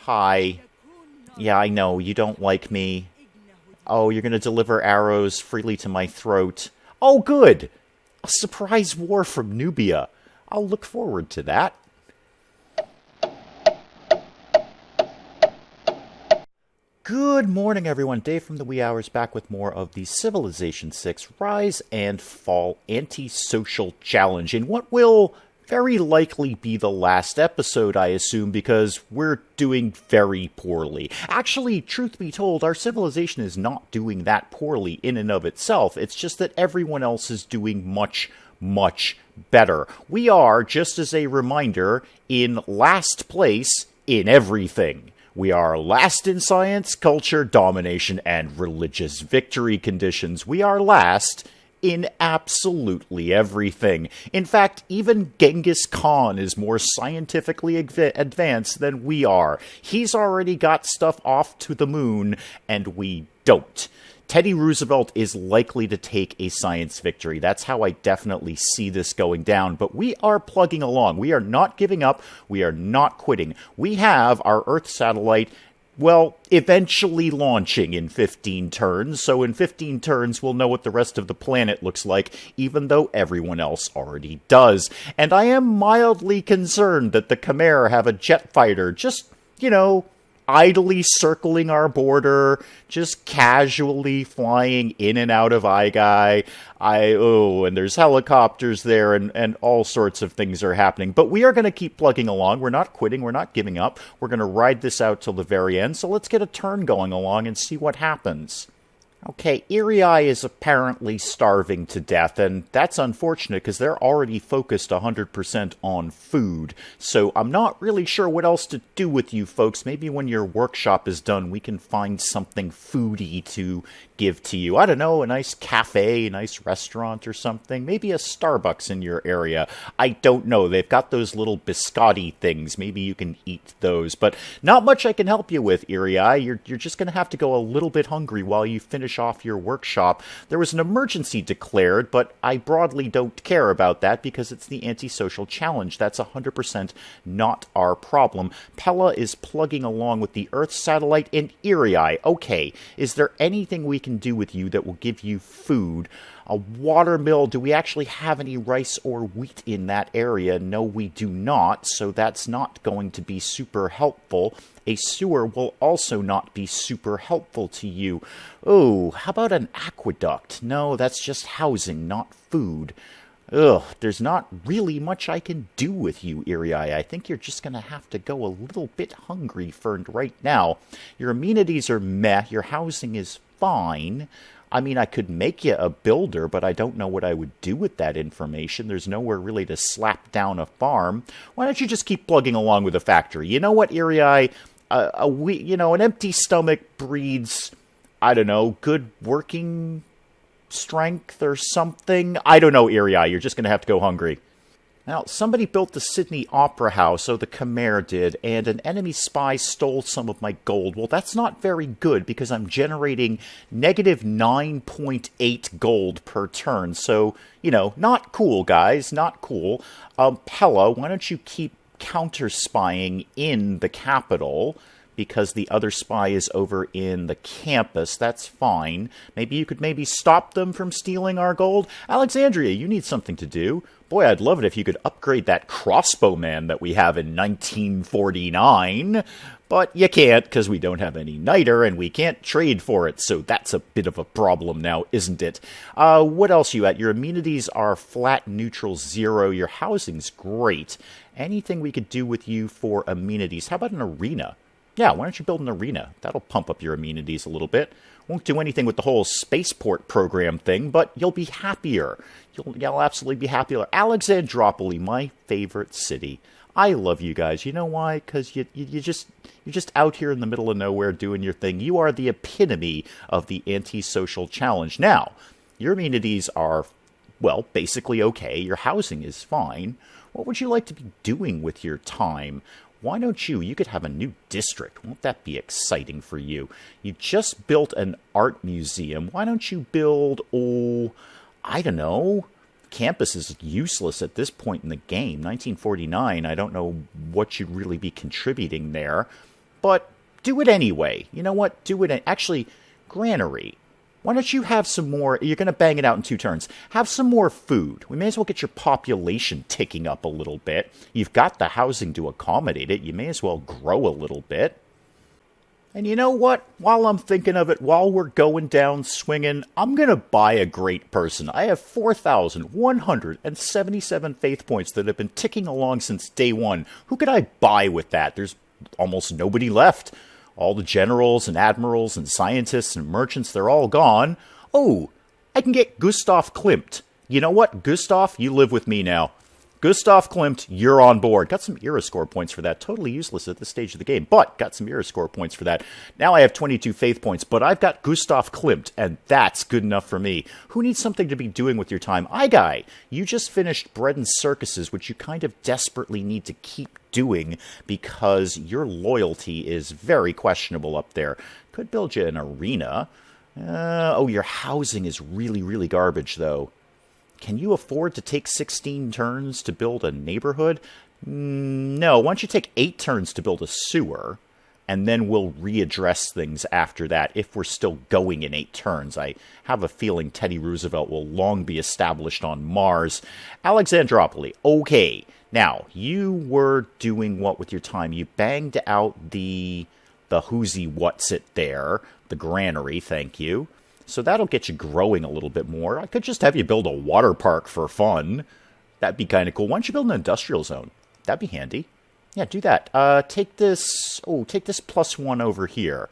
Hi. Yeah, I know, you don't like me. Oh, you're gonna deliver arrows freely to my throat. Oh, good! A surprise war from Nubia. I'll look forward to that. Good morning, everyone. Dave from the Wee Hours back with more of the Civilization 6 Rise and Fall Anti-Social Challenge in what will very likely be the last episode, I assume, because we're doing very poorly. Actually, truth be told, our civilization is not doing that poorly in and of itself. It's just that everyone else is doing much, much better. We are, just as a reminder, in last place in everything. We are last in science, culture, domination, and religious victory conditions. We are last in absolutely everything. In fact, even Genghis Khan is more scientifically advanced than we are. He's already got stuff off to the moon, and we don't. Teddy Roosevelt is likely to take a science victory. That's how I definitely see this going down. But we are plugging along. We are not giving up. We are not quitting. We have our Earth satellite, well, eventually launching in 15 turns. So in 15 turns, we'll know what the rest of the planet looks like, even though everyone else already does. And I am mildly concerned that the Khmer have a jet fighter just, idly circling our border, just casually flying in and out of Aigai. And there's helicopters there, and all sorts of things are happening. But we are going to keep plugging along. We're not quitting. We're not giving up. We're going to ride this out till the very end. So let's get a turn going along and see what happens. Okay, Irii is apparently starving to death, and that's unfortunate because they're already focused 100% on food. So I'm not really sure what else to do with you folks. Maybe when your workshop is done, we can find something foody to give to you. I don't know, a nice cafe, a nice restaurant or something. Maybe a Starbucks in your area. I don't know. They've got those little biscotti things. Maybe you can eat those. But not much I can help you with, Irii. You're just going to have to go a little bit hungry while you finish off your workshop. There was an emergency declared, but I broadly don't care about that because it's the antisocial challenge. That's 100% not our problem. Pella is plugging along with the Earth satellite in Irii. Okay, is there anything we can do with you that will give you food? A water mill, do we actually have any rice or wheat in that area? No, we do not, so that's not going to be super helpful. A sewer will also not be super helpful to you. Oh, how about an aqueduct? No, that's just housing, not food. Ugh, there's not really much I can do with you, Irii. I think you're just going to have to go a little bit hungry for right now. Your amenities are meh, your housing is fine. I mean, I could make you a builder, but I don't know what I would do with that information. There's nowhere really to slap down a farm. Why don't you just keep plugging along with a factory? You know what, Irii? An empty stomach breeds, I don't know, good working strength or something. I don't know, Irii. You're just going to have to go hungry. Now, somebody built the Sydney Opera House, so the Khmer did, and an enemy spy stole some of my gold. Well, that's not very good, because I'm generating negative 9.8 gold per turn. So, not cool, guys, not cool. Pella, why don't you keep counter-spying in the capital, because the other spy is over in the campus. That's fine. Maybe you could stop them from stealing our gold. Alexandria, you need something to do. Boy, I'd love it if you could upgrade that crossbowman that we have in 1949. But you can't, because we don't have any niter, and we can't trade for it, so that's a bit of a problem now, isn't it? What else you at? Your amenities are flat, neutral, 0. Your housing's great. Anything we could do with you for amenities? How about an arena? Yeah, why don't you build an arena? That'll pump up your amenities a little bit. Won't do anything with the whole spaceport program thing, but you'll be happier. You'll absolutely be happier. Alexandropolis, my favorite city. I love you guys. You know why? Because you're just out here in the middle of nowhere doing your thing. You are the epitome of the antisocial challenge. Now, your amenities are, well, basically okay. Your housing is fine. What would you like to be doing with your time? Why don't you could have a new district. Won't that be exciting for you? You just built an art museum. Why don't you build, I don't know. Campus is useless at this point in the game. 1949, I don't know what you'd really be contributing there. but do it anyway. You know what? Do it. Actually, granary. Why don't you have some more? You're going to bang it out in 2 turns. Have some more food. We may as well get your population ticking up a little bit. You've got the housing to accommodate it. You may as well grow a little bit. And you know what? While I'm thinking of it, while we're going down swinging, I'm going to buy a great person. I have 4,177 faith points that have been ticking along since day 1. Who could I buy with that? There's almost nobody left. All the generals and admirals and scientists and merchants, they're all gone. Oh, I can get Gustav Klimt. You know what? Gustav, you live with me now. Gustav Klimt, you're on board. Got some era score points for that. Totally useless at this stage of the game, but got some era score points for that. Now I have 22 faith points, but I've got Gustav Klimt, and that's good enough for me. Who needs something to be doing with your time? Guy, you just finished Bread and Circuses, which you kind of desperately need to keep doing because your loyalty is very questionable up there. Could build you an arena. Your housing is really, really garbage, though. Can you afford to take 16 turns to build a neighborhood? No. Why don't you take 8 turns to build a sewer, and then we'll readdress things after that if we're still going in 8 turns. I have a feeling Teddy Roosevelt will long be established on Mars. Alexandropolis. Okay. Now, you were doing what with your time? You banged out the whoozy what's it there, the granary, thank you. So that'll get you growing a little bit more. I could just have you build a water park for fun. That'd be kind of cool. Why don't you build an industrial zone? That'd be handy. Yeah, do that. Take this +1 over here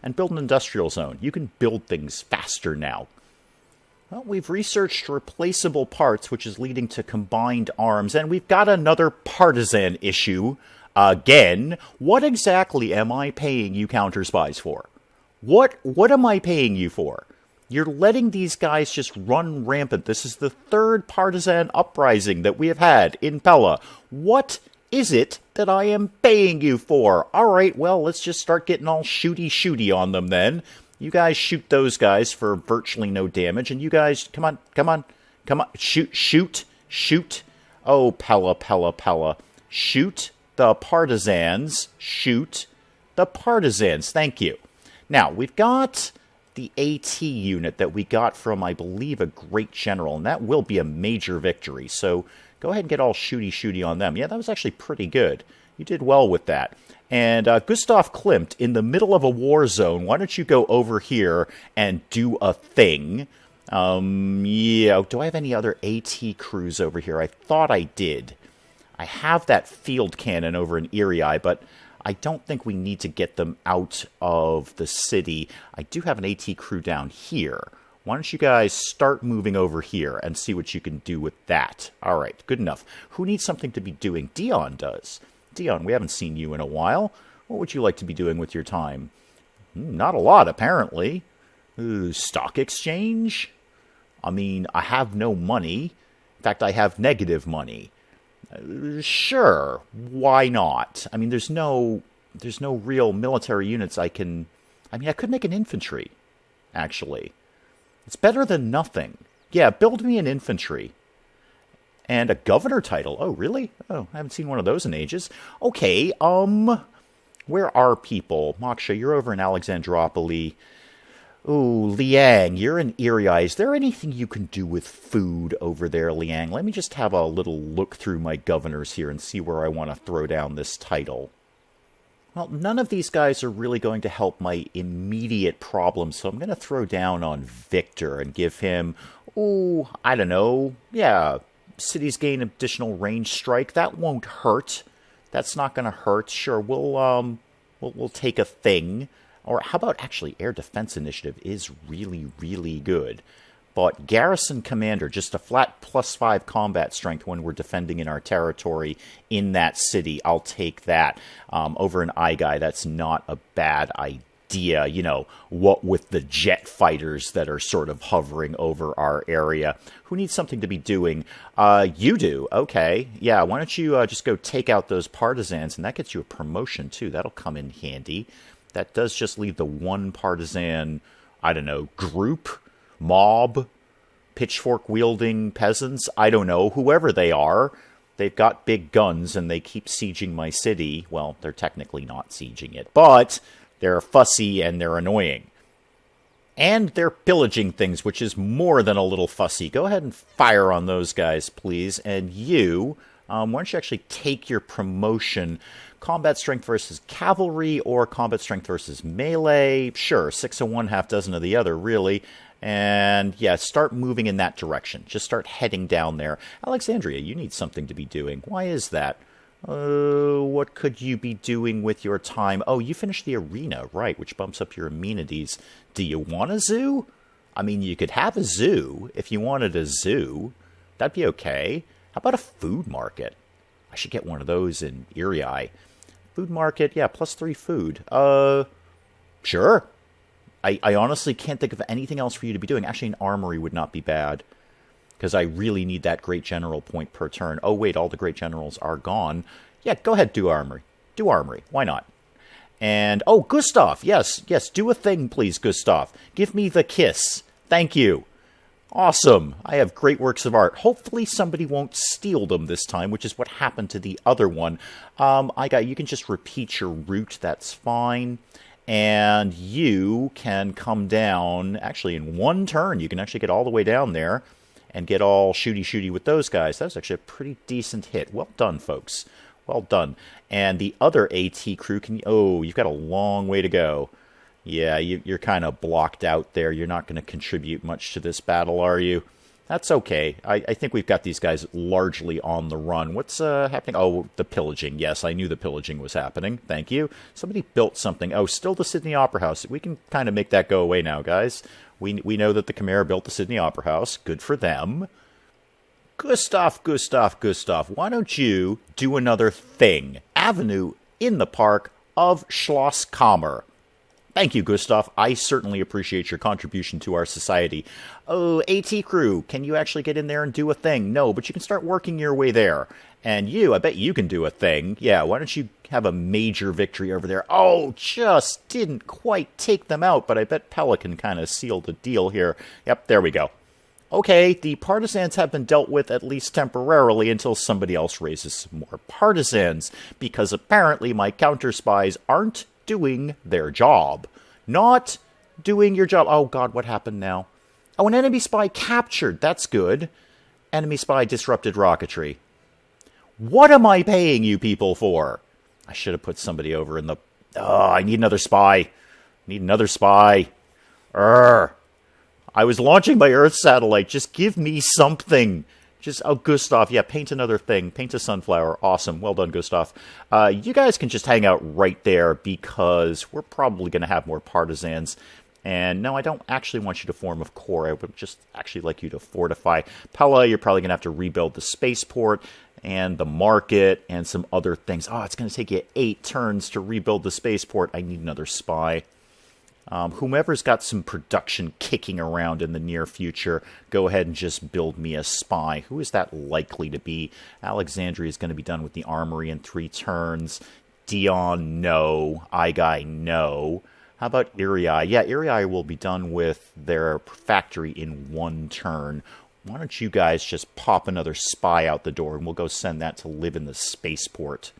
and build an industrial zone. You can build things faster now. Well, we've researched replaceable parts, which is leading to combined arms, and we've got another partisan issue again. What exactly am I paying you counter spies for? What am I paying you for? You're letting these guys just run rampant. This is the 3rd partisan uprising that we have had in Pella. What is it that I am paying you for? All right, well, let's just start getting all shooty on them then. You guys shoot those guys for virtually no damage, and you guys, come on. Shoot. Oh, Pella. Shoot the partisans. Shoot the partisans. Thank you. Now, we've got the AT unit that we got from, I believe, a great general, and that will be a major victory. So go ahead and get all shooty on them. Yeah, that was actually pretty good. You did well with that. And Gustav Klimt, in the middle of a war zone, why don't you go over here and do a thing? Yeah, do I have any other AT crews over here? I thought I did. I have that field cannon over in Erie, but I don't think we need to get them out of the city. I do have an AT crew down here. Why don't you guys start moving over here and see what you can do with that? All right, good enough. Who needs something to be doing? Dion does. Dion, we haven't seen you in a while. What would you like to be doing with your time? Not a lot, apparently. Stock exchange? I mean, I have no money. In fact, I have negative money. Sure, why not? I mean, there's no real military units I could make an infantry, actually. It's better than nothing. Yeah, build me an infantry. And a governor title. Oh, really? Oh, I haven't seen one of those in ages. Okay, where are people? Moksha, you're over in Alexandropolis. Ooh, Liang, you're in Erie. Is there anything you can do with food over there, Liang? Let me just have a little look through my governors here and see where I want to throw down this title. Well, none of these guys are really going to help my immediate problems, so I'm going to throw down on Victor and give him, I don't know, yeah, cities gain additional range strike. That won't hurt. That's not going to hurt. Sure, we'll take a thing. Or how about actually air defense initiative is really, really good. But garrison commander, just a flat +5 combat strength when we're defending in our territory in that city. I'll take that. Over in Guy, that's not a bad idea. You know, what with the jet fighters that are sort of hovering over our area. Who needs something to be doing? You do. Okay. Yeah, why don't you just go take out those partisans, and that gets you a promotion too. That'll come in handy. That does just leave the one partisan, I don't know, group, mob, pitchfork-wielding peasants, I don't know, whoever they are. they've got big guns and they keep sieging my city. Well, they're technically not sieging it, but they're fussy and they're annoying. And they're pillaging things, which is more than a little fussy. Go ahead and fire on those guys, please. And you, why don't you actually take your promotion? Combat strength versus cavalry or combat strength versus melee? Sure, 6 of one, half dozen of the other, really. And yeah, start moving in that direction. Just start heading down there. Alexandria, you need something to be doing. Why is that? What could you be doing with your time? Oh, you finished the arena, right, which bumps up your amenities. Do you want a zoo? I mean, you could have a zoo if you wanted a zoo. That'd be okay. How about a food market? I should get one of those in Erie. Food market, yeah, +3 food. Sure. I honestly can't think of anything else for you to be doing. Actually, an armory would not be bad, because I really need that great general point per turn. Oh, wait, all the great generals are gone. Yeah, go ahead, do armory. Do armory. Why not? And, oh, Gustav. Yes, do a thing, please, Gustav. Give me the kiss. Thank you. Awesome. I have great works of art. Hopefully somebody won't steal them this time, which is what happened to the other one. You can just repeat your route. That's fine. And you can come down, actually, in one turn. You can actually get all the way down there and get all shooty-shooty with those guys. That was actually a pretty decent hit. Well done, folks. Well done. And the other AT crew can... Oh, you've got a long way to go. Yeah, you're kind of blocked out there. You're not going to contribute much to this battle, are you? That's okay. I think we've got these guys largely on the run. What's happening? Oh, the pillaging. Yes, I knew the pillaging was happening. Thank you. Somebody built something. Oh, still the Sydney Opera House. We can kind of make that go away now, guys. We know that the Khmer built the Sydney Opera House. Good for them. Gustav, why don't you do another thing? Avenue in the park of Schloss Khmer. Thank you, Gustav. I certainly appreciate your contribution to our society. Oh, AT crew, can you actually get in there and do a thing? No, but you can start working your way there. And you, I bet you can do a thing. Yeah, why don't you have a major victory over there? Oh, just didn't quite take them out, but I bet Pelican kind of sealed the deal here. Yep, there we go. Okay, the partisans have been dealt with at least temporarily until somebody else raises some more partisans, because apparently my counter-spies aren't doing their job. Not doing your job. Oh, God, what happened now? Oh, an enemy spy captured. That's good. Enemy spy disrupted rocketry. What am I paying you people for? I should have put somebody over in the... Oh, I need another spy. Need another spy. I was launching my Earth satellite. Just give me something. Just, oh, Gustav, yeah, paint another thing. Paint a sunflower. Awesome. Well done, Gustav. You guys can just hang out right there because we're probably going to have more partisans. And no, I don't actually want you to form a core. I would just actually like you to fortify. Pella, you're probably going to have to rebuild the spaceport and the market and some other things. Oh, it's going to take you 8 turns to rebuild the spaceport. I need another spy. Whomever's got some production kicking around in the near future, go ahead and just build me a spy. Who is that likely to be? Alexandria is going to be done with the armory in 3 turns. Dion, no. Igai, no. How about Erie? Yeah, Erie will be done with their factory in 1 turn. Why don't you guys just pop another spy out the door and we'll go send that to live in the spaceport.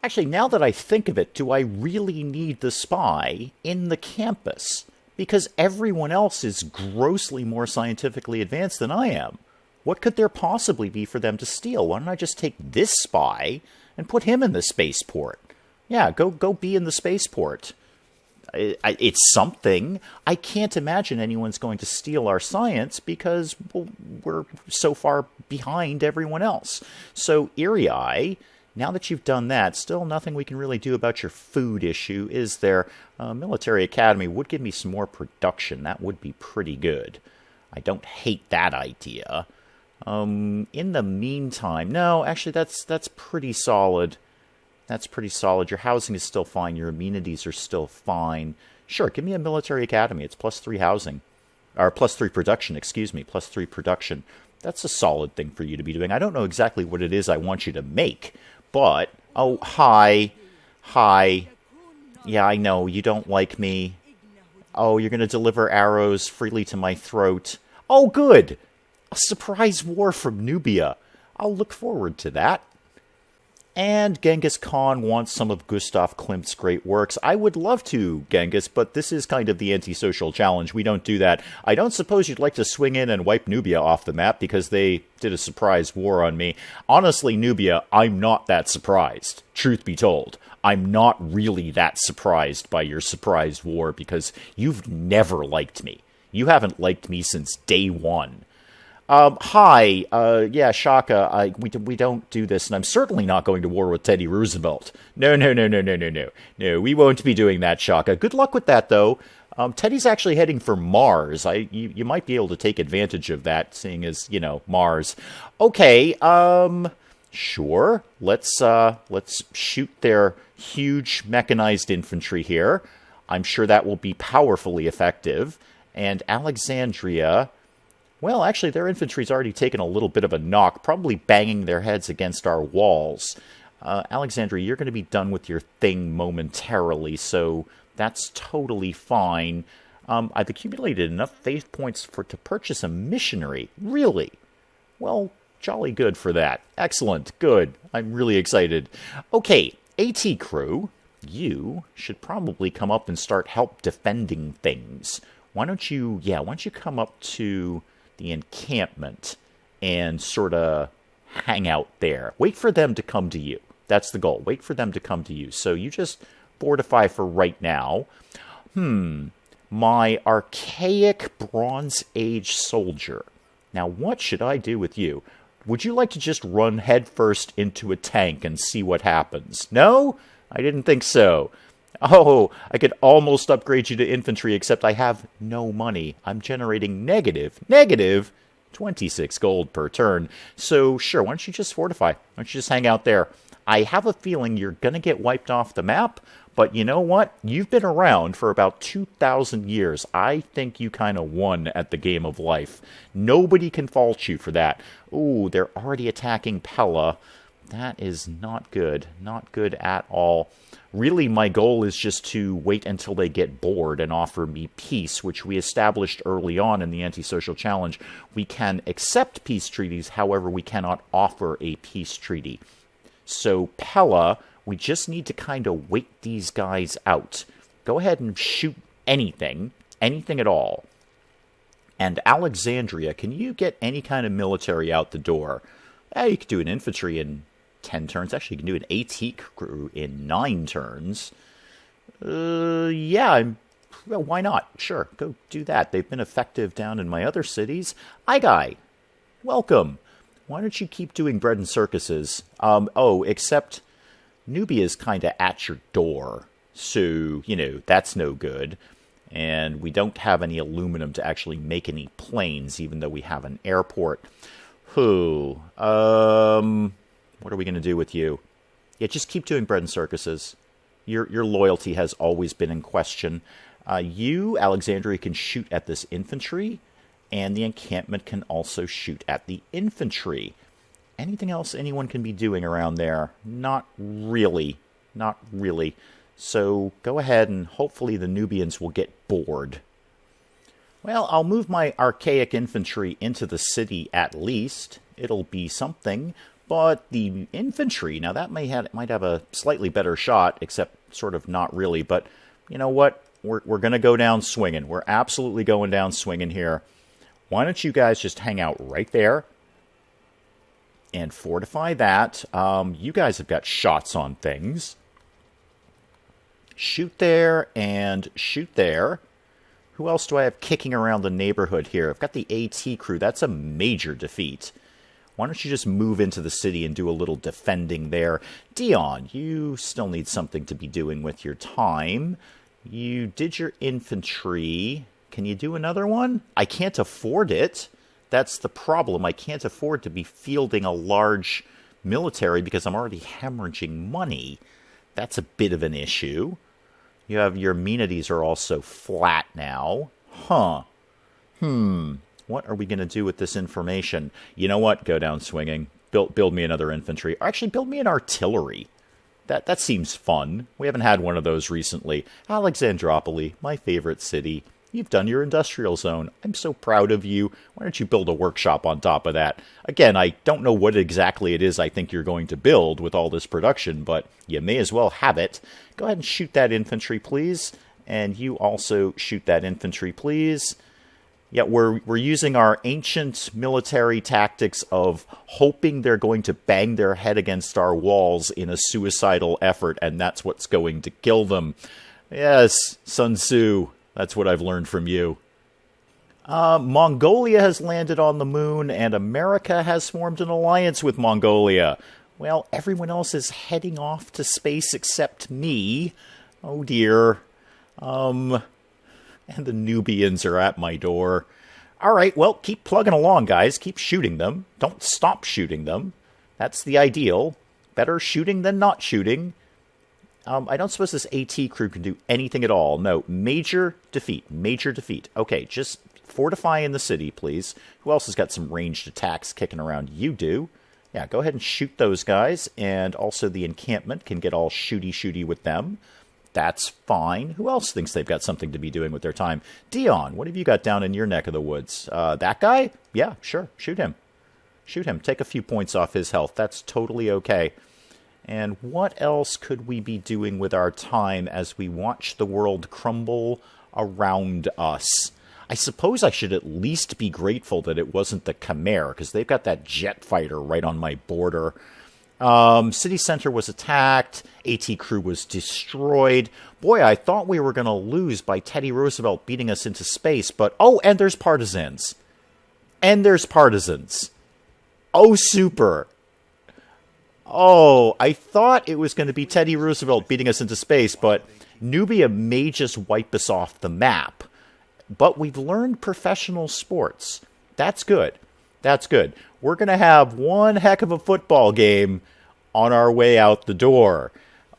Actually, now that I think of it, do I really need the spy in the campus? Because everyone else is grossly more scientifically advanced than I am. What could there possibly be for them to steal? Why don't I just take this spy and put him in the spaceport? Yeah, go be in the spaceport. It's something. I can't imagine anyone's going to steal our science because we're so far behind everyone else. So, Erie, now that you've done that, still nothing we can really do about your food issue, is there? Military Academy would give me some more production. That would be pretty good. I don't hate that idea. In the meantime, no, actually that's pretty solid. That's pretty solid. Your housing is still fine. Your amenities are still fine. Sure, give me a military academy. It's +3 housing. Or +3 production, excuse me. +3 production. That's a solid thing for you to be doing. I don't know exactly what it is I want you to make, but... Oh, hi. Hi. Yeah, I know. You don't like me. Oh, you're going to deliver arrows freely to my throat. Oh, good! A surprise war from Nubia. I'll look forward to that. And Genghis Khan wants some of Gustav Klimt's great works. I would love to, Genghis, but this is kind of the antisocial challenge. We don't do that. I don't suppose you'd like to swing in and wipe Nubia off the map because they did a surprise war on me. Honestly, Nubia, I'm not that surprised, truth be told. I'm not really that surprised by your surprise war because you've never liked me. You haven't liked me since day one. Hi, yeah, Shaka, we don't do this, and I'm certainly not going to war with Teddy Roosevelt. No, we won't be doing that, Shaka. Good luck with that, though. Teddy's actually heading for Mars. You might be able to take advantage of that, seeing as, Mars. Okay, sure, let's shoot their huge mechanized infantry here. I'm sure that will be powerfully effective. And Alexandria... Well, actually, their infantry's already taken a little bit of a knock, probably banging their heads against our walls. Alexandria, you're going to be done with your thing momentarily, so that's totally fine. I've accumulated enough faith points to purchase a missionary. Really? Well, jolly good for that. Excellent. Good. I'm really excited. Okay, AT crew, you should probably come up and start help defending things. Why don't you come up to the encampment and sort of hang out there. Wait for them to come to you. That's the goal. Wait for them to come to you. So you just fortify for right now. My archaic Bronze Age soldier. Now, what should I do with you? Would you like to just run headfirst into a tank and see what happens? No? I didn't think so. Oh, I could almost upgrade you to infantry, except I have no money. I'm generating negative 26 gold per turn. So, sure, why don't you just fortify? Why don't you just hang out there? I have a feeling you're going to get wiped off the map, but you know what? You've been around for about 2,000 years. I think you kind of won at the game of life. Nobody can fault you for that. Ooh, they're already attacking Pella. That is not good. Not good at all. Really, my goal is just to wait until they get bored and offer me peace, which we established early on in the antisocial challenge. We can accept peace treaties, however, we cannot offer a peace treaty. So, Pella, we just need to kind of wait these guys out. Go ahead and shoot anything at all. And Alexandria, can you get any kind of military out the door? You could do an infantry in 10 turns. Actually, you can do an AT crew in 9 turns. Yeah, well, why not? Sure, go do that. They've been effective down in my other cities. Hi, guy. Welcome. Why don't you keep doing bread and circuses? Except Nubia's kind of at your door. So, that's no good. And we don't have any aluminum to actually make any planes, even though we have an airport. What are we going to do with you? Yeah, just keep doing bread and circuses. Your loyalty has always been in question. You, Alexandria, can shoot at this infantry, and the encampment can also shoot at the infantry. Anything else anyone can be doing around there? Not really. Not really. So go ahead, and hopefully the Nubians will get bored. Well, I'll move my archaic infantry into the city at least. It'll be something. But the infantry, now that might have a slightly better shot, except sort of not really. But you know what? We're going to go down swinging. We're absolutely going down swinging here. Why don't you guys just hang out right there and fortify that? You guys have got shots on things. Shoot there and shoot there. Who else do I have kicking around the neighborhood here? I've got the AT crew. That's a major defeat. Why don't you just move into the city and do a little defending there? Dion, you still need something to be doing with your time. You did your infantry. Can you do another one? I can't afford it. That's the problem. I can't afford to be fielding a large military because I'm already hemorrhaging money. That's a bit of an issue. You have your amenities are also flat now. What are we going to do with this information? You know what? Go down swinging. Build me another infantry. Or actually, build me an artillery. That seems fun. We haven't had one of those recently. Alexandroupoli, my favorite city. You've done your industrial zone. I'm so proud of you. Why don't you build a workshop on top of that? Again, I don't know what exactly it is I think you're going to build with all this production, but you may as well have it. Go ahead and shoot that infantry, please. And you also shoot that infantry, please. Yeah, we're using our ancient military tactics of hoping they're going to bang their head against our walls in a suicidal effort, and that's what's going to kill them. Yes, Sun Tzu, that's what I've learned from you. Mongolia has landed on the moon, and America has formed an alliance with Mongolia. Well, everyone else is heading off to space except me. Oh dear. And the Nubians are at my door. All right, well, keep plugging along, guys. Keep shooting them. Don't stop shooting them. That's the ideal. Better shooting than not shooting. I don't suppose this AT crew can do anything at all. No, major defeat. Major defeat. Okay, just fortify in the city, please. Who else has got some ranged attacks kicking around? You do. Yeah, go ahead and shoot those guys. And also the encampment can get all shooty-shooty with them. That's fine. Who else thinks they've got something to be doing with their time? Dion, what have you got down in your neck of the woods? That guy? Yeah, sure. Shoot him. Shoot him. Take a few points off his health. That's totally okay. And what else could we be doing with our time as we watch the world crumble around us? I suppose I should at least be grateful that it wasn't the Khmer, because they've got that jet fighter right on my border. City center was attacked. AT crew was destroyed. Boy, I thought we were going to lose by Teddy Roosevelt beating us into space, but... Oh, and there's partisans. And there's partisans. Oh, super. Oh, I thought it was going to be Teddy Roosevelt beating us into space, but Nubia may just wipe us off the map. But we've learned professional sports. That's good. That's good. We're going to have one heck of a football game on our way out the door.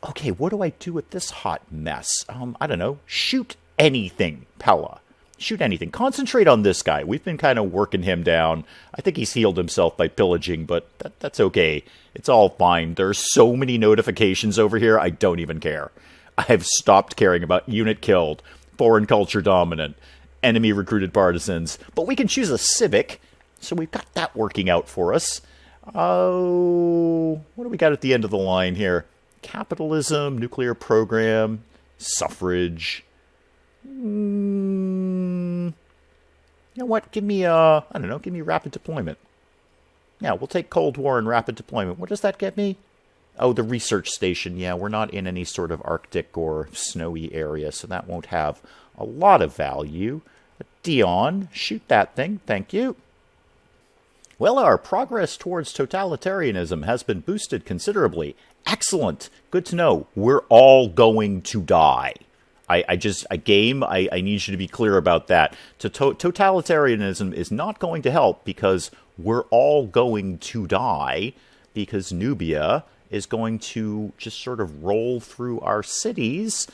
Okay, what do I do with this hot mess? I don't know. Shoot anything, Pella. Shoot anything. Concentrate on this guy. We've been kind of working him down. I think he's healed himself by pillaging, but that's okay. It's all fine. There's so many notifications over here, I don't even care. I have stopped caring about unit killed, foreign culture dominant, enemy recruited partisans. But we can choose a civic. So we've got that working out for us. Oh, what do we got at the end of the line here? Capitalism, nuclear program, suffrage. You know what? Give me, I don't know, give me rapid deployment. Yeah, we'll take Cold War and rapid deployment. What does that get me? Oh, the research station. Yeah, we're not in any sort of Arctic or snowy area, so that won't have a lot of value. Dion, shoot that thing. Thank you. Well, our progress towards totalitarianism has been boosted considerably. Excellent. Good to know. We're all going to die. I need you to be clear about that. Totalitarianism is not going to help because we're all going to die because Nubia is going to just sort of roll through our cities.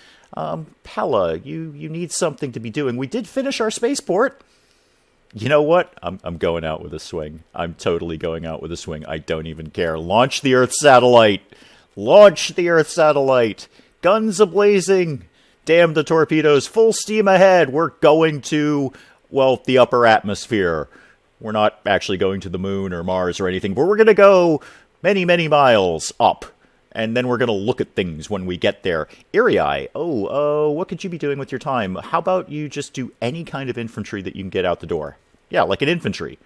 Pella, you need something to be doing. We did finish our spaceport. You know what? I'm going out with a swing. I'm totally going out with a swing. I don't even care. Launch the Earth satellite. Launch the Earth satellite. Guns a-blazing. Damn the torpedoes. Full steam ahead. We're going to, well, the upper atmosphere. We're not actually going to the moon or Mars or anything, but we're going to go many, many miles up. And then we're going to look at things when we get there. Erie, what could you be doing with your time? How about you just do any kind of infantry that you can get out the door? Yeah, like an infantry.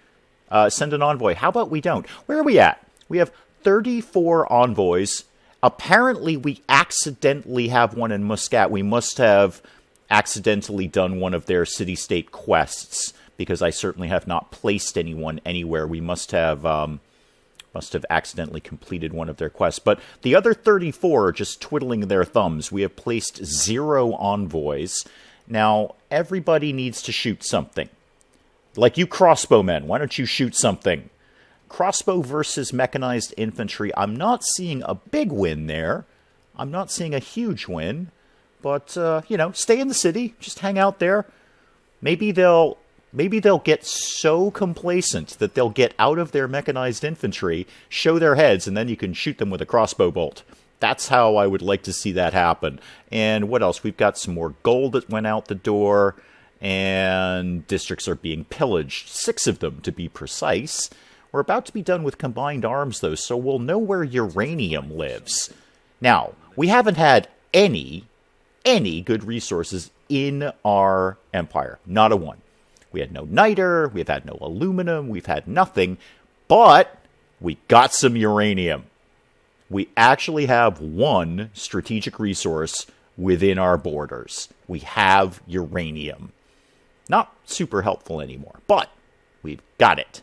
Send an envoy. How about we don't? Where are we at? We have 34 envoys. Apparently, we accidentally have one in Muscat. We must have accidentally done one of their city-state quests, because I certainly have not placed anyone anywhere. We must have accidentally completed one of their quests. But the other 34 are just twiddling their thumbs. We have placed 0 envoys. Now, everybody needs to shoot something. Like you crossbowmen, why don't you shoot something? Crossbow versus mechanized infantry. I'm not seeing a big win there. I'm not seeing a huge win. But, stay in the city. Just hang out there. Maybe they'll get so complacent that they'll get out of their mechanized infantry, show their heads, and then you can shoot them with a crossbow bolt. That's how I would like to see that happen. And what else? We've got some more gold that went out the door. and districts are being pillaged, 6 of them to be precise. We're about to be done with combined arms, though, so we'll know where uranium lives. Now, we haven't had any good resources in our empire. Not a one. We had no niter, we've had no aluminum, we've had nothing, but we got some uranium. We actually have one strategic resource within our borders. We have uranium. Not super helpful anymore, but we've got it.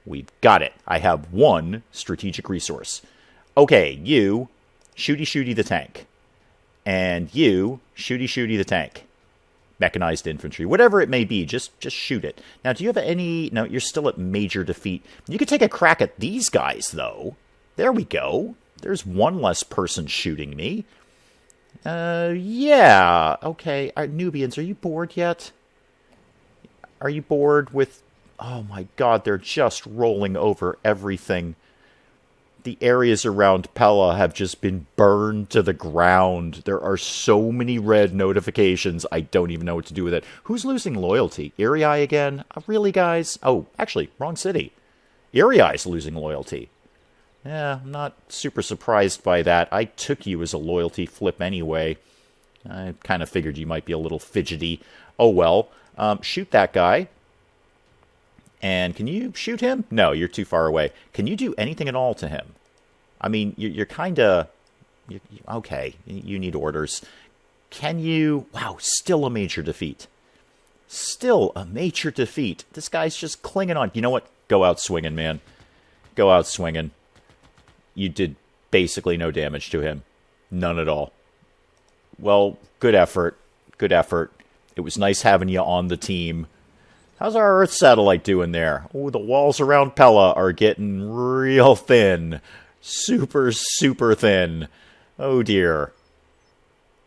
We've got it. I have one strategic resource. Okay, you, shooty the tank. And you, shooty the tank. Mechanized infantry, whatever it may be, just shoot it. Now, do you have any... No, you're still at major defeat. You could take a crack at these guys, though. There we go. There's one less person shooting me. Yeah. Okay, Nubians, are you bored yet? Are you bored with... Oh my god, they're just rolling over everything. The areas around Pella have just been burned to the ground. There are so many red notifications, I don't even know what to do with it. Who's losing loyalty? Irii again? Really, guys? Oh, actually, wrong city. Irii's losing loyalty. Yeah, I'm not super surprised by that. I took you as a loyalty flip anyway. I kind of figured you might be a little fidgety. Oh well. Shoot that guy. And can you shoot him? No, you're too far away. Can you do anything at all to him? I mean, you're kind of... Okay, you need orders. Can you... Wow, still a major defeat. Still a major defeat. This guy's just clinging on. You know what? Go out swinging, man. Go out swinging. You did basically no damage to him. None at all. Well, good effort. Good effort. It was nice having you on the team. How's our Earth satellite doing there? Oh, the walls around Pella are getting real thin. Super thin. Oh, dear.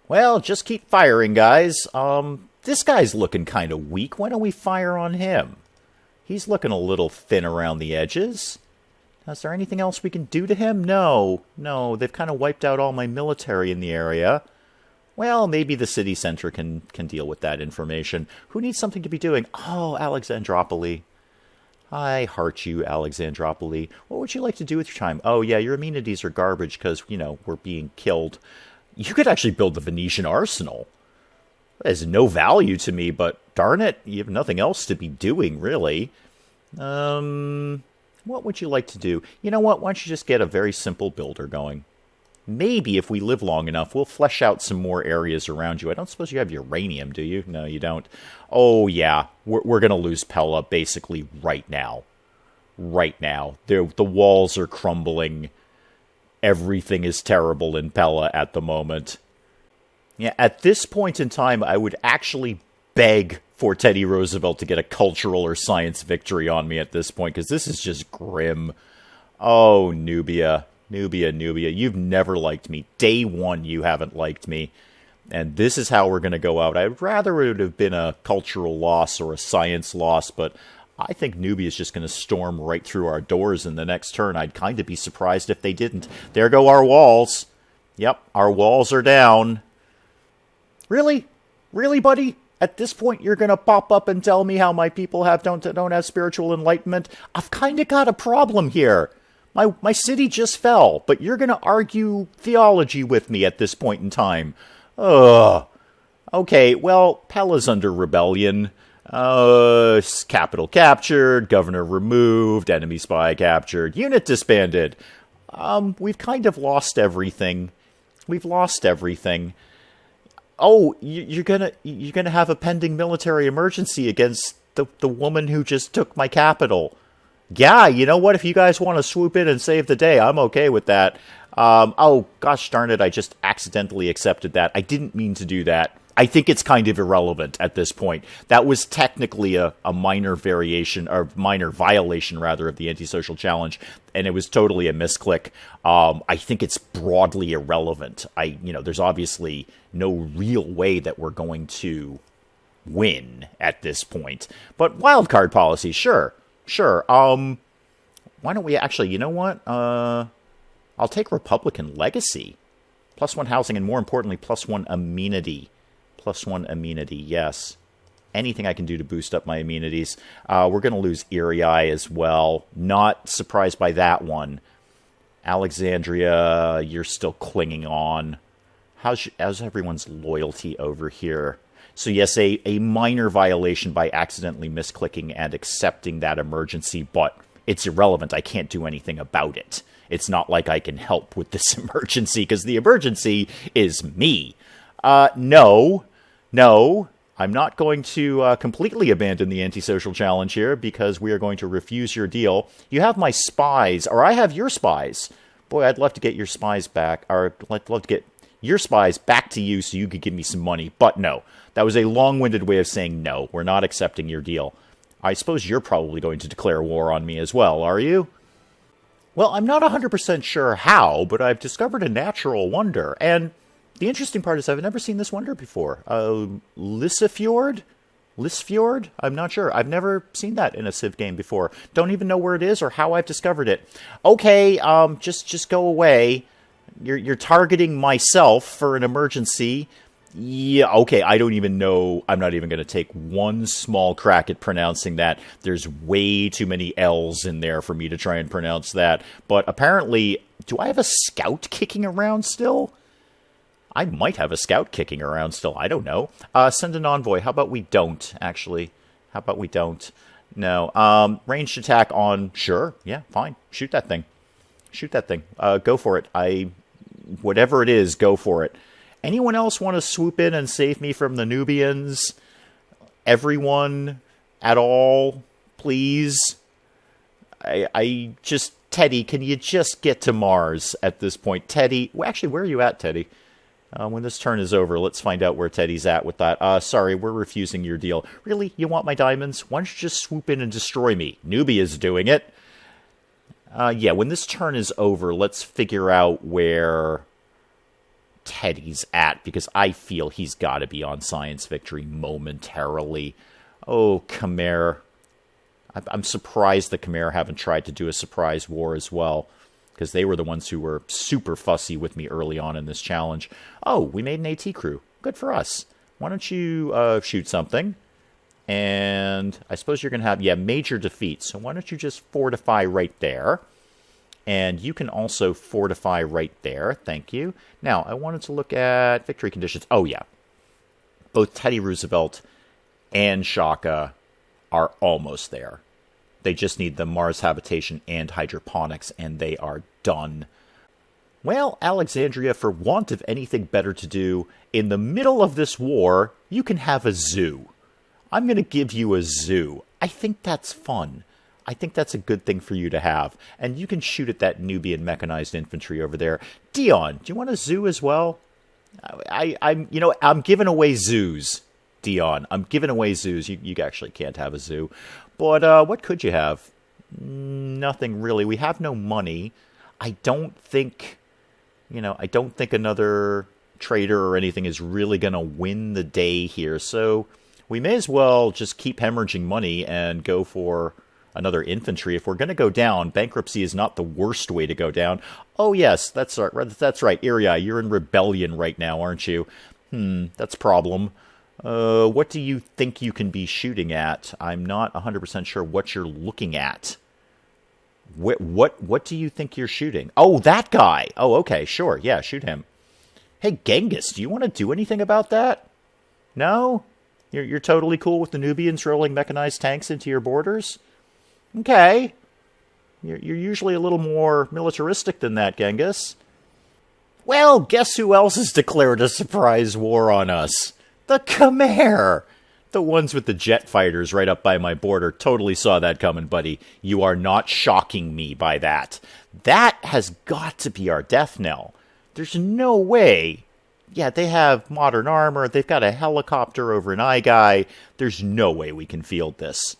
Well, just keep firing, guys. This guy's looking kind of weak. Why don't we fire on him? He's looking a little thin around the edges. Is there anything else we can do to him? No, they've kind of wiped out all my military in the area. Well, maybe the city center can deal with that information. Who needs something to be doing? Oh, Alexandropolis. I heart you, Alexandropolis. What would you like to do with your time? Oh, yeah, your amenities are garbage because, you know, we're being killed. You could actually build the Venetian arsenal. It has no value to me, but darn it, you have nothing else to be doing, really. What would you like to do? You know what? Why don't you just get a very simple builder going? Maybe if we live long enough, we'll flesh out some more areas around you. I don't suppose you have uranium, do you? No, you don't. Oh, yeah. We're going to lose Pella basically right now. Right now. The walls are crumbling. Everything is terrible in Pella at the moment. Yeah, at this point in time, I would actually beg for Teddy Roosevelt to get a cultural or science victory on me at this point, because this is just grim. Oh, Nubia. Nubia, you've never liked me. Day one, you haven't liked me. And this is how we're going to go out. I'd rather it would have been a cultural loss or a science loss, but I think Nubia is just going to storm right through our doors in the next turn. I'd kind of be surprised if they didn't. There go our walls. Yep, our walls are down. Really? Really, buddy? At this point, you're going to pop up and tell me how my people don't have spiritual enlightenment? I've kind of got a problem here. My city just fell, but you're going to argue theology with me at this point in time. Ugh. Okay, well, Pella's under rebellion. Capital captured, governor removed, enemy spy captured, unit disbanded. We've kind of lost everything. We've lost everything. Oh, you're gonna have a pending military emergency against the woman who just took my capital. Yeah, you know what? If you guys want to swoop in and save the day, I'm okay with that. Oh, gosh darn it, I just accidentally accepted that. I didn't mean to do that. I think it's kind of irrelevant at this point. That was technically a minor variation, or minor violation, rather, of the antisocial challenge, and it was totally a misclick. I think it's broadly irrelevant. There's obviously no real way that we're going to win at this point. But wildcard policy, sure. Why don't we actually, you know what? I'll take Republican legacy. +1 housing, and more importantly, +1 amenity. +1 amenity, yes. anything I can do to boost up my immunities. We're going to lose Iriai as well. Not surprised by that one. Alexandria, you're still clinging on. How's everyone's loyalty over here? So yes, a minor violation by accidentally misclicking and accepting that emergency, but it's irrelevant. I can't do anything about it. It's not like I can help with this emergency, because the emergency is me. No, I'm not going to completely abandon the antisocial challenge here, because we are going to refuse your deal. You have my spies, or I have your spies. Boy, I'd love to get your spies back, or I'd love to get your spies back to you so you could give me some money. But no, that was a long-winded way of saying no, we're not accepting your deal. I suppose you're probably going to declare war on me as well, are you? Well, I'm not 100% sure how, but I've discovered a natural wonder, and the interesting part is I've never seen this wonder before. Lysfjord? I'm not sure. I've never seen that in a Civ game before. Don't even know where it is or how I've discovered it. Okay, just go away. You're targeting myself for an emergency. Yeah, okay, I don't even know. I'm not even going to take one small crack at pronouncing that. There's way too many L's in there for me to try and pronounce that. But apparently, do I have a scout kicking around still? I might have a scout kicking around still. I don't know. Send an envoy. How about we don't, actually? How about we don't? No. Ranged attack on... Sure. Yeah, fine. Shoot that thing. Shoot that thing. Go for it. Whatever it is, go for it. Anyone else want to swoop in and save me from the Nubians? Everyone at all, please? I just... Teddy, can you just get to Mars at this point? Teddy... Well, actually, where are you at, Teddy? When this turn is over, let's find out where Teddy's at with that. Sorry, we're refusing your deal. Really? You want my diamonds? Why don't you just swoop in and destroy me? Nubia's doing it. Yeah, when this turn is over, let's figure out where Teddy's at, because I feel he's got to be on Science Victory momentarily. Oh, Khmer. I'm surprised the Khmer haven't tried to do a surprise war as well, because they were the ones who were super fussy with me early on in this challenge. Oh, we made an AT crew. Good for us. Why don't you shoot something? And I suppose you're going to have, yeah, major defeat. So why don't you just fortify right there? And you can also fortify right there. Thank you. Now, I wanted to look at victory conditions. Oh, yeah. Both Teddy Roosevelt and Shaka are almost there. They just need the Mars habitation and hydroponics, and they are done. Well, Alexandria, for want of anything better to do, in the middle of this war, you can have a zoo. I'm going to give you a zoo. I think that's fun. I think that's a good thing for you to have. And you can shoot at that Nubian mechanized infantry over there. Dion, do you want a zoo as well? I'm giving away zoos, Dion. I'm giving away zoos. You actually can't have a zoo. But what could you have? Nothing really. We have no money. I don't think another trader or anything is really going to win the day here. So we may as well just keep hemorrhaging money and go for another infantry. If we're going to go down, bankruptcy is not the worst way to go down. Oh, yes, that's right. Iria, you're in rebellion right now, aren't you? That's a problem. What do you think you can be shooting at? I'm not 100% sure what you're looking at. What do you think you're shooting? Oh, that guy! Oh, okay, sure. Yeah, shoot him. Hey, Genghis, do you want to do anything about that? No? You're totally cool with the Nubians rolling mechanized tanks into your borders? Okay. You're usually a little more militaristic than that, Genghis. Well, guess who else has declared a surprise war on us? The Khmer! The ones with the jet fighters right up by my border totally saw that coming, buddy. You are not shocking me by that. That has got to be our death knell. There's no way. Yeah, they have modern armor. They've got a helicopter over an Igai. There's no way we can field this.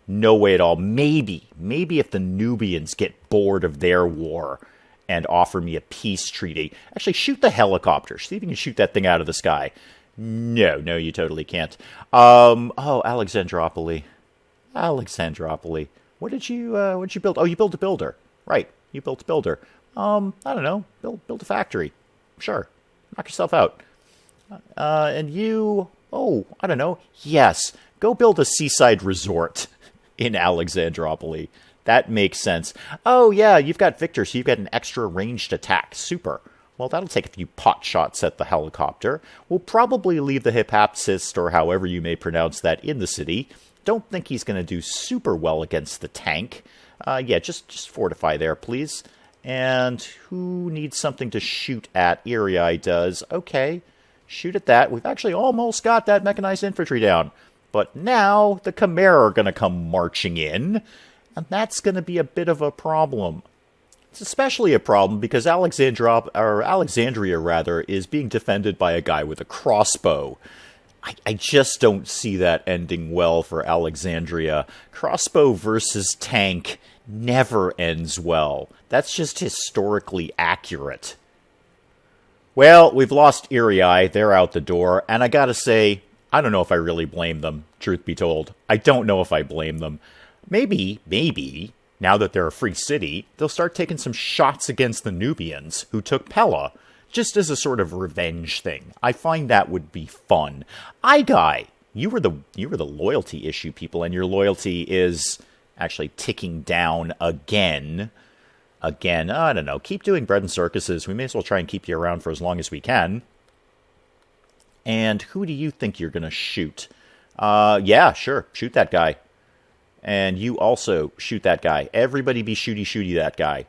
No way at all. Maybe if the Nubians get bored of their war and offer me a peace treaty. Actually, shoot the helicopter. See if you can shoot that thing out of the sky. No, you totally can't. Alexandropolis. What did you build? Oh, you built a builder. Right, you built a builder. I don't know. Build a factory. Sure. Knock yourself out. And you... Oh, I don't know. Yes, Go build a seaside resort in Alexandropolis. That makes sense. Oh, yeah, you've got Victor, so you've got an extra ranged attack. Super. Well, that'll take a few pot shots at the helicopter. We'll probably leave the Hypopsist, or however you may pronounce that, in the city. Don't think he's going to do super well against the tank. Yeah, just fortify there, please. And who needs something to shoot at? Irii does. Okay, shoot at that. We've actually almost got that mechanized infantry down. But now the Khmer are going to come marching in, and that's going to be a bit of a problem. It's especially a problem because Alexandria rather, is being defended by a guy with a crossbow. I just don't see that ending well for Alexandria. Crossbow versus tank never ends well. That's just historically accurate. Well, we've lost Irii. They're out the door. And I gotta say, I don't know if I really blame them, truth be told. I don't know if I blame them. Maybe, now that they're a free city, they'll start taking some shots against the Nubians, who took Pella, just as a sort of revenge thing. I find that would be fun. Guy, you were the loyalty issue people, and your loyalty is actually ticking down again. I don't know. Keep doing bread and circuses. We may as well try and keep you around for as long as we can. And who do you think you're going to shoot? Yeah, sure. Shoot that guy. And you also shoot that guy. Everybody be shooty that guy.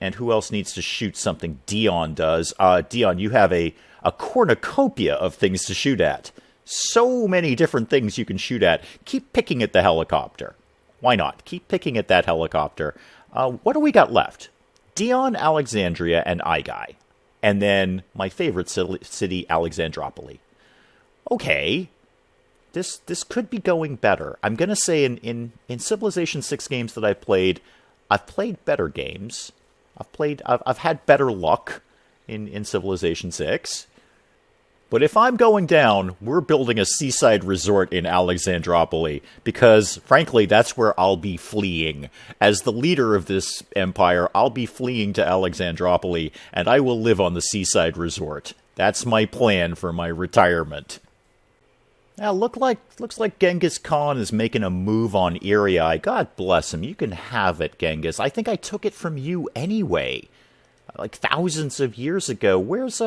And who else needs to shoot something? Dion does. Dion, you have a cornucopia of things to shoot at. So many different things you can shoot at. Keep picking at the helicopter. Why not? Keep picking at that helicopter. What do we got left? Dion, Alexandria, and Igai. And then my favorite city, Alexandropolis. Okay. This could be going better. I'm going to say in Civilization 6 games that I've played better games. I've had better luck in Civilization 6. But if I'm going down, we're building a seaside resort in Alexandropolis, because, frankly, that's where I'll be fleeing. As the leader of this empire, I'll be fleeing to Alexandropolis, and I will live on the seaside resort. That's my plan for my retirement. Now, looks like Genghis Khan is making a move on Irii. God bless him. You can have it, Genghis. I think I took it from you anyway. Like thousands of years ago. Where's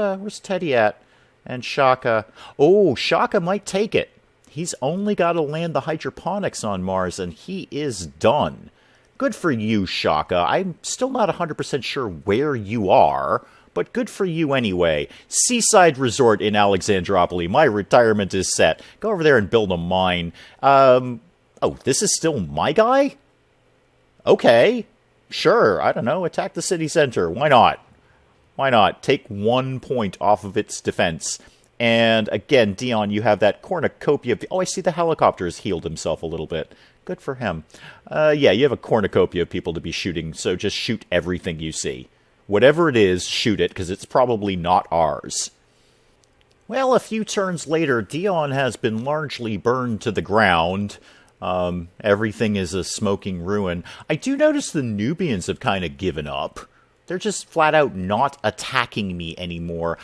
Teddy at? And Shaka. Oh, Shaka might take it. He's only got to land the hydroponics on Mars, and he is done. Good for you, Shaka. I'm still not 100% sure where you are, but good for you anyway. Seaside resort in Alexandropolis. My retirement is set. Go over there and build a mine. Oh, this is still my guy? Okay. Sure, I don't know. Attack the city center. Why not? Why not? Take 1 point off of its defense. And again, Dion, you have that cornucopia of... Oh, I see the helicopter has healed himself a little bit. Good for him. Yeah, you have a cornucopia of people to be shooting, so just shoot everything you see. Whatever it is, shoot it, because it's probably not ours. Well, a few turns later, Dion has been largely burned to the ground. Everything is a smoking ruin. I do notice the Nubians have kind of given up. They're just flat out not attacking me anymore.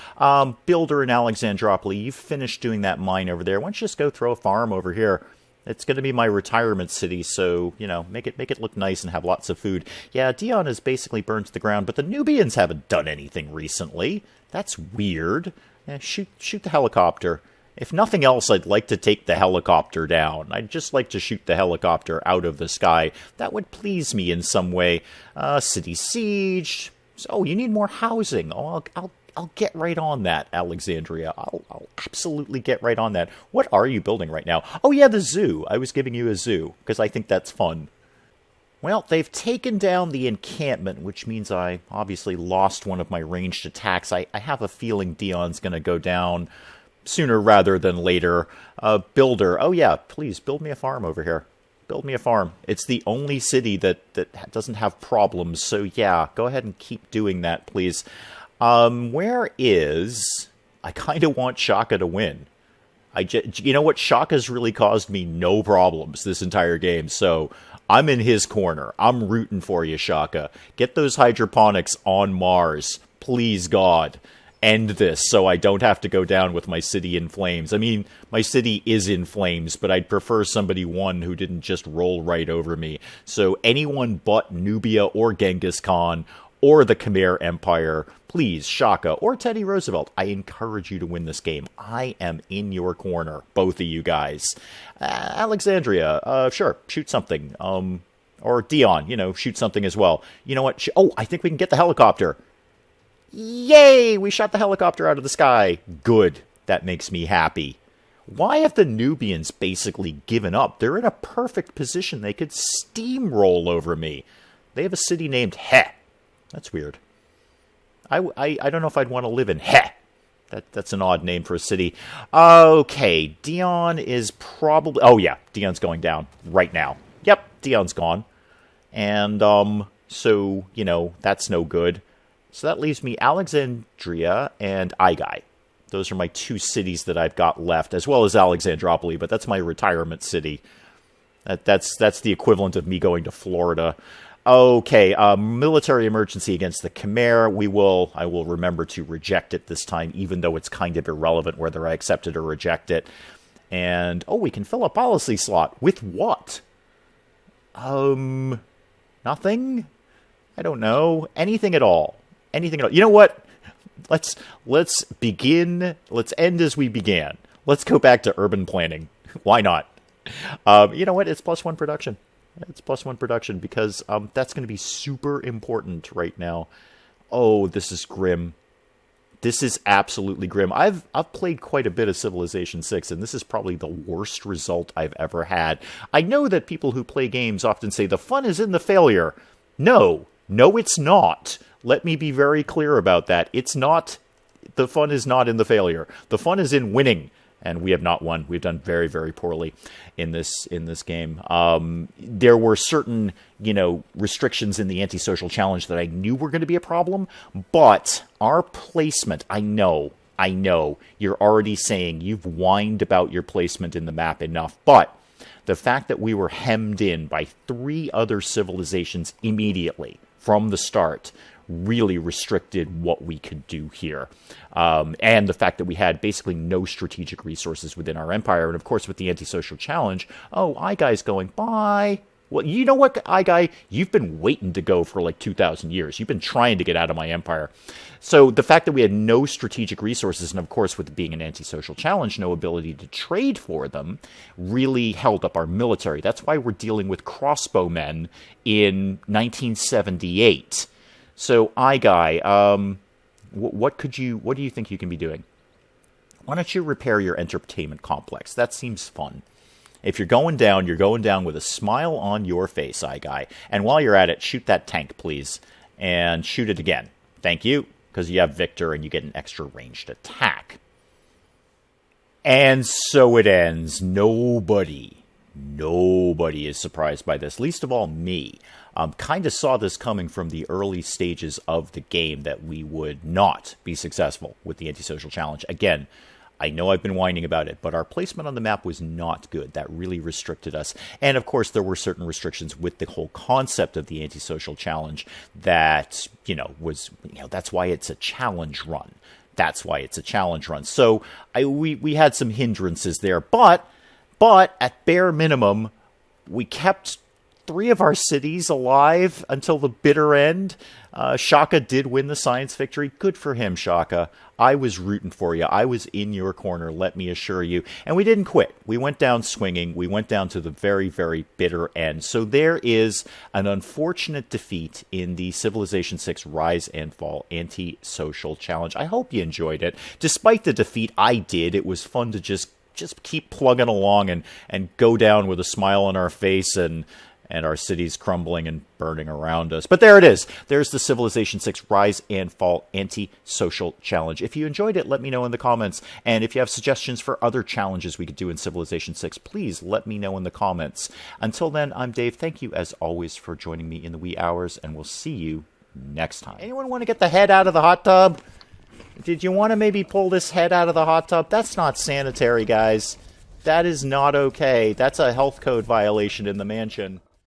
Builder in Alexandropolis, you've finished doing that mine over there. Why don't you just go throw a farm over here? It's going to be my retirement city, so, you know, make it look nice and have lots of food. Yeah, Dion is basically burned to the ground, but the Nubians haven't done anything recently. That's weird. Shoot the helicopter. If nothing else, I'd like to take the helicopter down. I'd just like to shoot the helicopter out of the sky. That would please me in some way. City siege. Oh, you need more housing. Oh, I'll get right on that, Alexandria. I'll absolutely get right on that. What are you building right now? Oh, yeah, the zoo. I was giving you a zoo, because I think that's fun. Well, they've taken down the encampment, which means I obviously lost one of my ranged attacks. I have a feeling Dion's going to go down sooner rather than later. Builder. Oh, yeah, please, build me a farm over here. Build me a farm. It's the only city that doesn't have problems, so yeah, go ahead and keep doing that, please. Where is... I kind of want Shaka to win. You know what? Shaka's really caused me no problems this entire game, so I'm in his corner. I'm rooting for you, Shaka. Get those hydroponics on Mars, please, God. end this so I don't have to go down with my city in flames. I mean, my city is in flames, but I'd prefer somebody won who didn't just roll right over me. So anyone but Nubia or Genghis Khan or the Khmer Empire, please, Shaka or Teddy Roosevelt, I encourage you to win this game. I am in your corner, both of you guys. Alexandria, sure, shoot something. Or Dion, you know, shoot something as well. You know what? Oh, I think we can get the helicopter. Yay! We shot the helicopter out of the sky. Good. That makes me happy. Why have the Nubians basically given up? They're in a perfect position. They could steamroll over me. They have a city named He. That's weird. I don't know if I'd want to live in He. That's an odd name for a city. Okay, Dion is probably... Oh, yeah, Dion's going down right now. Yep, Dion's gone. And, so, you know, that's no good. So that leaves me Alexandria and Aigai. Those are my two cities that I've got left, as well as Alexandropolis, but that's my retirement city. That's the equivalent of me going to Florida. Okay, military emergency against the Khmer. I will remember to reject it this time, even though it's kind of irrelevant whether I accept it or reject it. And, oh, we can fill a policy slot. With what? Nothing? I don't know. Anything at all. Anything at all. You know what? Let's begin. Let's end as we began. Let's go back to urban planning. Why not? You know what? It's +1 production. It's +1 production because that's going to be super important right now. Oh, this is grim. This is absolutely grim. I've played quite a bit of Civilization 6, and this is probably the worst result I've ever had. I know that people who play games often say the fun is in the failure. No, it's not. Let me be very clear about that. It's not. The fun is not in the failure. The fun is in winning. And we have not won. We've done very, very poorly in this game. There were certain, restrictions in the antisocial challenge that I knew were going to be a problem. But our placement, I know, you're already saying you've whined about your placement in the map enough. But the fact that we were hemmed in by 3 other civilizations immediately from the start really restricted what we could do here. And the fact that we had basically no strategic resources within our empire. And of course, with the antisocial challenge, Aigai's going, bye. Well, you know what, Aigai? You've been waiting to go for like 2,000 years. You've been trying to get out of my empire. So the fact that we had no strategic resources, and of course, with it being an antisocial challenge, no ability to trade for them, really held up our military. That's why we're dealing with crossbowmen in 1978. So, Aigai, what do you think you can be doing? Why don't you repair your entertainment complex? That seems fun. If you're going down with a smile on your face, Aigai. And while you're at it, shoot that tank, please. And shoot it again. Thank you, because you have Victor and you get an extra ranged attack. And so it ends. Nobody is surprised by this, least of all me. Kind of saw this coming from the early stages of the game that we would not be successful with the antisocial challenge. Again, I know I've been whining about it, but our placement on the map was not good. That really restricted us. And of course, there were certain restrictions with the whole concept of the antisocial challenge that, that's why it's a challenge run. So we had some hindrances there, but at bare minimum, we kept 3 of our cities alive until the bitter end. Shaka did win the science victory. Good for him, Shaka. I was rooting for you. I was in your corner, let me assure you. And we didn't quit. We went down swinging. We went down to the very, very bitter end. So there is an unfortunate defeat in the Civilization 6 Rise and Fall Anti-Social Challenge. I hope you enjoyed it. Despite the defeat, I did. It was fun to just keep plugging along and go down with a smile on our face and our cities crumbling and burning around us. But there it is. There's the Civilization 6 Rise and Fall Anti-Social Challenge. If you enjoyed it, let me know in the comments. And if you have suggestions for other challenges we could do in Civilization 6, please let me know in the comments. Until then, I'm Dave. Thank you, as always, for joining me in the wee hours, and we'll see you next time. Anyone want to get the head out of the hot tub? Did you want to maybe pull this head out of the hot tub? That's not sanitary, guys. That is not okay. That's a health code violation in the mansion.